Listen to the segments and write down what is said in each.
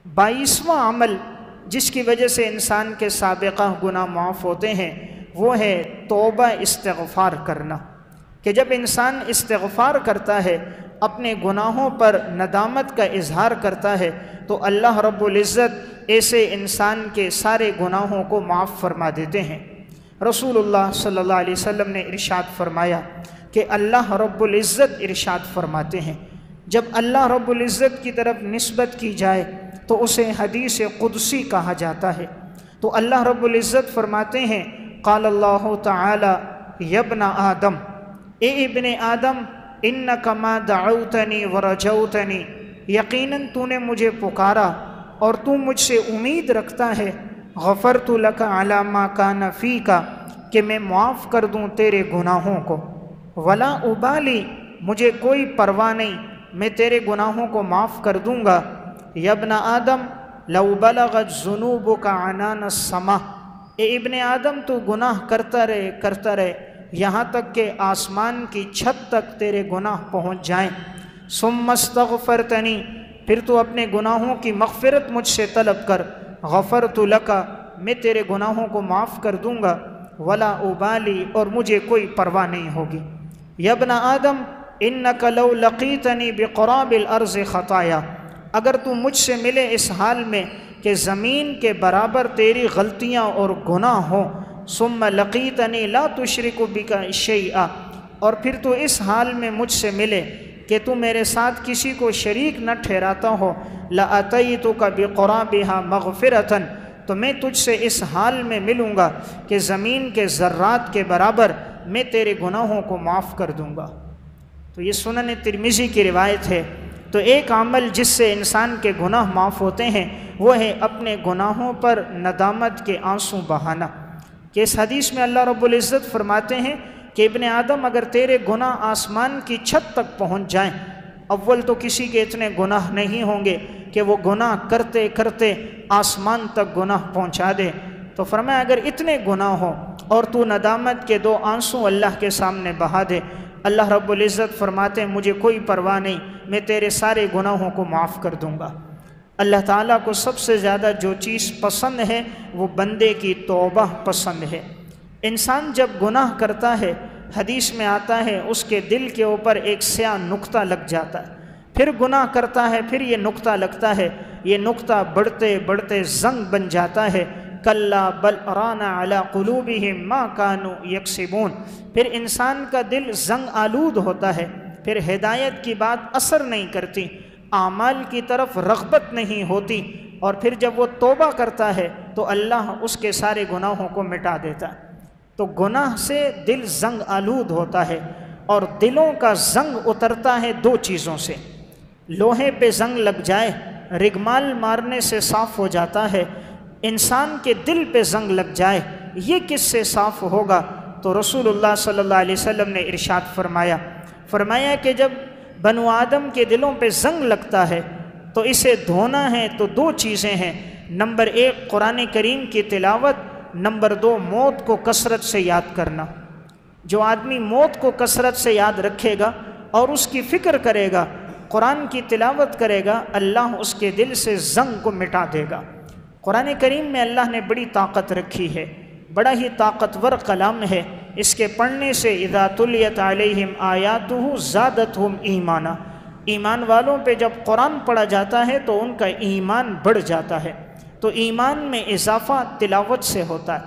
22واں عمل جس کی وجہ سے انسان کے سابقہ گناہ معاف ہوتے ہیں وہ ہے توبہ استغفار کرنا، کہ جب انسان استغفار کرتا ہے، اپنے گناہوں پر ندامت کا اظہار کرتا ہے، تو اللہ رب العزت ایسے انسان کے سارے گناہوں کو معاف فرما دیتے ہیں۔ رسول اللہ صلی اللہ علیہ وسلم نے ارشاد فرمایا کہ اللہ رب العزت ارشاد فرماتے ہیں، جب اللہ رب العزت کی طرف نسبت کی جائے تو اسے حدیث قدسی کہا جاتا ہے۔ تو اللہ رب العزت فرماتے ہیں، قال اللہ تعالی یا ابن آدم، اے ابن آدم، انک ما دعوتنی ورجوتنی، یقیناً تو نے مجھے پکارا اور تو مجھ سے امید رکھتا ہے، غفرت لک علی ما کان فیک، کہ میں معاف کر دوں تیرے گناہوں کو، ولا ابالی، مجھے کوئی پرواہ نہیں، میں تیرے گناہوں کو معاف کر دوں گا۔ یا ابن آدم لو بلغت ذنوبک عنان السماء، اے ابن آدم تو گناہ کرتا رہے یہاں تک کہ آسمان کی چھت تک تیرے گناہ پہنچ جائیں، ثم استغفرتنی، پھر تو اپنے گناہوں کی مغفرت مجھ سے طلب کر، غفرت لک، میں تیرے گناہوں کو معاف کر دوں گا، ولا ابالی، اور مجھے کوئی پرواہ نہیں ہوگی۔ یا ابن آدم انک لو لقیتنی بقراب الارض خطایا، اگر تو مجھ سے ملے اس حال میں کہ زمین کے برابر تیری غلطیاں اور گناہ ہوں، ثم لقیتنی لا تشرک بک شیئا، اور پھر تو اس حال میں مجھ سے ملے کہ تو میرے ساتھ کسی کو شریک نہ ٹھہراتا ہو، لاتیتک بقرابها مغفرۃ، تو میں تجھ سے اس حال میں ملوں گا کہ زمین کے ذرات کے برابر میں تیرے گناہوں کو معاف کر دوں گا۔ تو یہ سنن ترمذی کی روایت ہے۔ تو ایک عمل جس سے انسان کے گناہ معاف ہوتے ہیں وہ ہے اپنے گناہوں پر ندامت کے آنسو بہانا، کہ اس حدیث میں اللہ رب العزت فرماتے ہیں کہ ابن آدم، اگر تیرے گناہ آسمان کی چھت تک پہنچ جائیں، اول تو کسی کے اتنے گناہ نہیں ہوں گے کہ وہ گناہ کرتے کرتے آسمان تک گناہ پہنچا دے، تو فرمایا اگر اتنے گناہ ہوں اور تو ندامت کے 2 آنسو اللہ کے سامنے بہا دے، اللہ رب العزت فرماتے ہیں مجھے کوئی پرواہ نہیں، میں تیرے سارے گناہوں کو معاف کر دوں گا۔ اللہ تعالیٰ کو سب سے زیادہ جو چیز پسند ہے وہ بندے کی توبہ پسند ہے۔ انسان جب گناہ کرتا ہے، حدیث میں آتا ہے اس کے دل کے اوپر ایک سیاہ نقطہ لگ جاتا ہے، پھر گناہ کرتا ہے، پھر یہ نقطہ لگتا ہے، یہ نقطہ بڑھتے بڑھتے زنگ بن جاتا ہے، کلا بل ران علی قلوبہم ما کانوا یکسبون، پھر انسان کا دل زنگ آلود ہوتا ہے، پھر ہدایت کی بات اثر نہیں کرتی، اعمال کی طرف رغبت نہیں ہوتی، اور پھر جب وہ توبہ کرتا ہے تو اللہ اس کے سارے گناہوں کو مٹا دیتا ہے۔ تو گناہ سے دل زنگ آلود ہوتا ہے، اور دلوں کا زنگ اترتا ہے 2 چیزوں سے، لوہے پہ زنگ لگ جائے، رگمال مارنے سے صاف ہو جاتا ہے، انسان کے دل پہ زنگ لگ جائے، یہ کس سے صاف ہوگا؟ تو رسول اللہ صلی اللہ علیہ وسلم نے ارشاد فرمایا کہ جب بنو آدم کے دلوں پہ زنگ لگتا ہے تو اسے دھونا ہے تو 2 چیزیں ہیں، نمبر 1 قرآن کریم کی تلاوت، نمبر 2 موت کو کثرت سے یاد کرنا۔ جو آدمی موت کو کثرت سے یاد رکھے گا اور اس کی فکر کرے گا، قرآن کی تلاوت کرے گا، اللہ اس کے دل سے زنگ کو مٹا دے گا۔ قرآن کریم میں اللہ نے بڑی طاقت رکھی ہے، بڑا ہی طاقتور کلام ہے، اس کے پڑھنے سے اذا تلیت علیہم آیاتہ زادتہم ایمانا، ایمان والوں پہ جب قرآن پڑھا جاتا ہے تو ان کا ایمان بڑھ جاتا ہے۔ تو ایمان میں اضافہ تلاوت سے ہوتا ہے،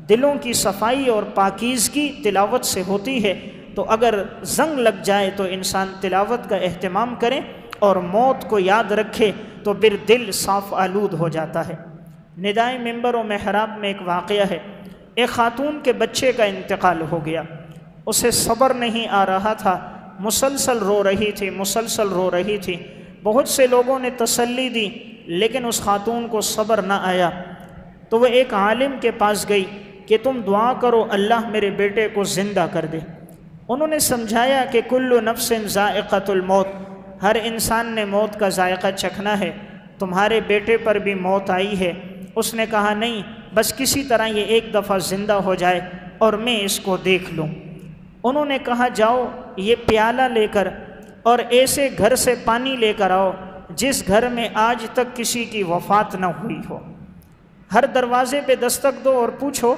دلوں کی صفائی اور پاکیزگی تلاوت سے ہوتی ہے۔ تو اگر زنگ لگ جائے تو انسان تلاوت کا اہتمام کرے اور موت کو یاد رکھے تو پھر دل صاف آلود ہو جاتا ہے۔ ندائے منبر و محراب میں ایک واقعہ ہے، ایک خاتون کے بچے کا انتقال ہو گیا، اسے صبر نہیں آ رہا تھا، مسلسل رو رہی تھی، بہت سے لوگوں نے تسلی دی لیکن اس خاتون کو صبر نہ آیا، تو وہ ایک عالم کے پاس گئی کہ تم دعا کرو اللہ میرے بیٹے کو زندہ کر دے۔ انہوں نے سمجھایا کہ کل نفس ذائقۃ الموت، ہر انسان نے موت کا ذائقہ چکھنا ہے، تمہارے بیٹے پر بھی موت آئی ہے۔ اس نے کہا نہیں، بس کسی طرح یہ ایک دفعہ زندہ ہو جائے اور میں اس کو دیکھ لوں۔ انہوں نے کہا جاؤ یہ پیالہ لے کر اور ایسے گھر سے پانی لے کر آؤ جس گھر میں آج تک کسی کی وفات نہ ہوئی ہو۔ ہر دروازے پہ دستک دو اور پوچھو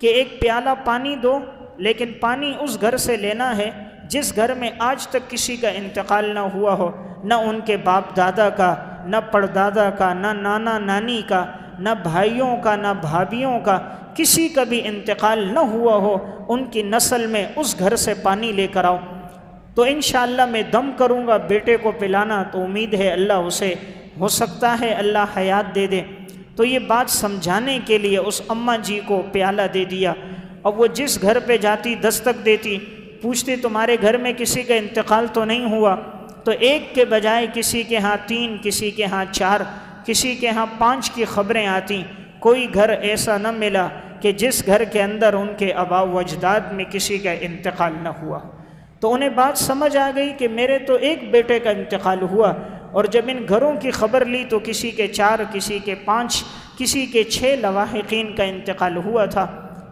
کہ ایک پیالہ پانی دو، لیکن پانی اس گھر سے لینا ہے جس گھر میں آج تک کسی کا انتقال نہ ہوا ہو، نہ ان کے باپ دادا کا، نہ پردادا کا، نہ نانا نانی کا، نہ بھائیوں کا، نہ بھابھیوں کا، کسی کا بھی انتقال نہ ہوا ہو، ان کی نسل میں اس گھر سے پانی لے کر آؤ۔ تو انشاءاللہ میں دم کروں گا بیٹے کو پلانا، تو امید ہے اللہ اسے ہو سکتا ہے اللہ حیات دے دے۔ تو یہ بات سمجھانے کے لیے اس اماں جی کو پیالہ دے دیا، اور وہ جس گھر پہ جاتی دستک دیتی، پوچھتی تمہارے گھر میں کسی کا انتقال تو نہیں ہوا؟ تو ایک کے بجائے کسی کے ہاں 3، کسی کے ہاں 4، کسی کے ہاں 5 کی خبریں آتی۔ کوئی گھر ایسا نہ ملا کہ جس گھر کے اندر ان کے آباء و اجداد میں کسی کا انتقال نہ ہوا۔ تو انہیں بات سمجھ آ گئی کہ میرے تو ایک بیٹے کا انتقال ہوا، اور جب ان گھروں کی خبر لی تو کسی کے 4، کسی کے 5، کسی کے 6 لواحقین کا انتقال ہوا تھا۔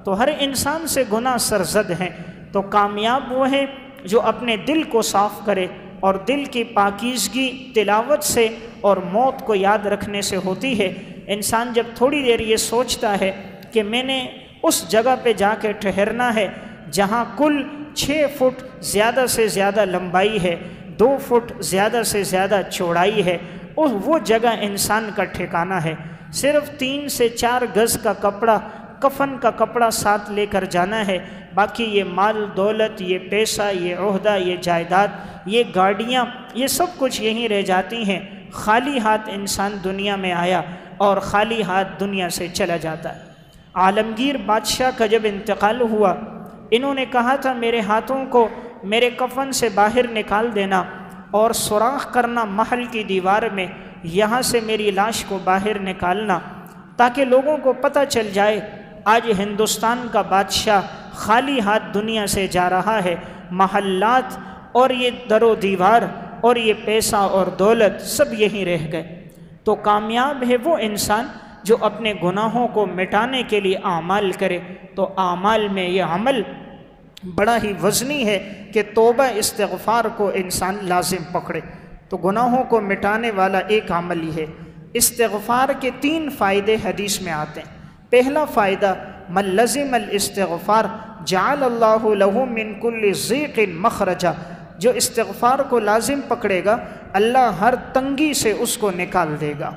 تو ہر انسان سے گناہ سرزد ہیں، تو کامیاب وہ ہے جو اپنے دل کو صاف کرے، اور دل کی پاکیزگی تلاوت سے اور موت کو یاد رکھنے سے ہوتی ہے۔ انسان جب تھوڑی دیر یہ سوچتا ہے کہ میں نے اس جگہ پہ جا کے ٹھہرنا ہے جہاں کل 6 فٹ زیادہ سے زیادہ لمبائی ہے، 2 فٹ زیادہ سے زیادہ چوڑائی ہے، وہ جگہ انسان کا ٹھکانہ ہے۔ صرف 3 سے 4 گز کا کپڑا، کفن کا کپڑا ساتھ لے کر جانا ہے، باقی یہ مال دولت، یہ پیسہ، یہ عہدہ، یہ جائیداد، یہ گاڑیاں، یہ سب کچھ یہیں رہ جاتی ہیں۔ خالی ہاتھ انسان دنیا میں آیا اور خالی ہاتھ دنیا سے چلا جاتا ہے۔ عالمگیر بادشاہ کا جب انتقال ہوا، انہوں نے کہا تھا میرے ہاتھوں کو میرے کفن سے باہر نکال دینا اور سوراخ کرنا محل کی دیوار میں، یہاں سے میری لاش کو باہر نکالنا، تاکہ لوگوں کو پتہ چل جائے آج ہندوستان کا بادشاہ خالی ہاتھ دنیا سے جا رہا ہے۔ محلات اور یہ در و دیوار اور یہ پیسہ اور دولت سب یہیں رہ گئے۔ تو کامیاب ہے وہ انسان جو اپنے گناہوں کو مٹانے کے لیے اعمال کرے۔ تو اعمال میں یہ عمل بڑا ہی وزنی ہے کہ توبہ استغفار کو انسان لازم پکڑے۔ تو گناہوں کو مٹانے والا ایک عمل ہی ہے۔ استغفار کے 3 فائدے حدیث میں آتے ہیں۔ پہلا فائدہ، من لزم الاستغفار جعل اللہ لہ من کل ضیق مخرجا، جو استغفار کو لازم پکڑے گا اللہ ہر تنگی سے اس کو نکال دے گا۔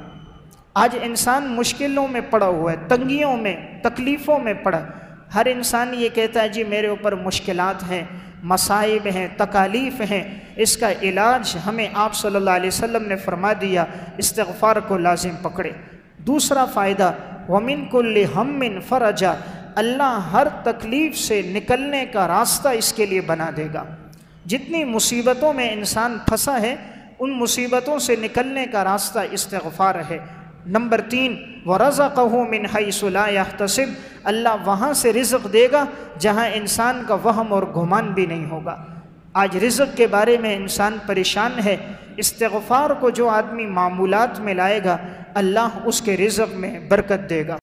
آج انسان مشکلوں میں پڑا ہوا ہے، تنگیوں میں، تکلیفوں میں پڑا۔ ہر انسان یہ کہتا ہے جی میرے اوپر مشکلات ہیں، مصائب ہیں، تکالیف ہیں، اس کا علاج ہمیں آپ صلی اللہ علیہ وسلم نے فرما دیا، استغفار کو لازم پکڑے۔ دوسرا فائدہ، وَمِن كُلِّ هَمٍّ فَرَجًا، اللہ ہر تکلیف سے نکلنے کا راستہ اس کے لیے بنا دے گا۔ جتنی مصیبتوں میں انسان پھنسا ہے ان مصیبتوں سے نکلنے کا راستہ استغفار ہے۔ نمبر 3، وَرَزَقَهُ مِنْ حَيْثُ لَا يَحْتَسِبُ، اللہ وہاں سے رزق دے گا جہاں انسان کا وہم اور گمان بھی نہیں ہوگا۔ آج رزق کے بارے میں انسان پریشان ہے، استغفار کو جو آدمی معمولات میں لائے گا اللہ اس کے رزق میں برکت دے گا۔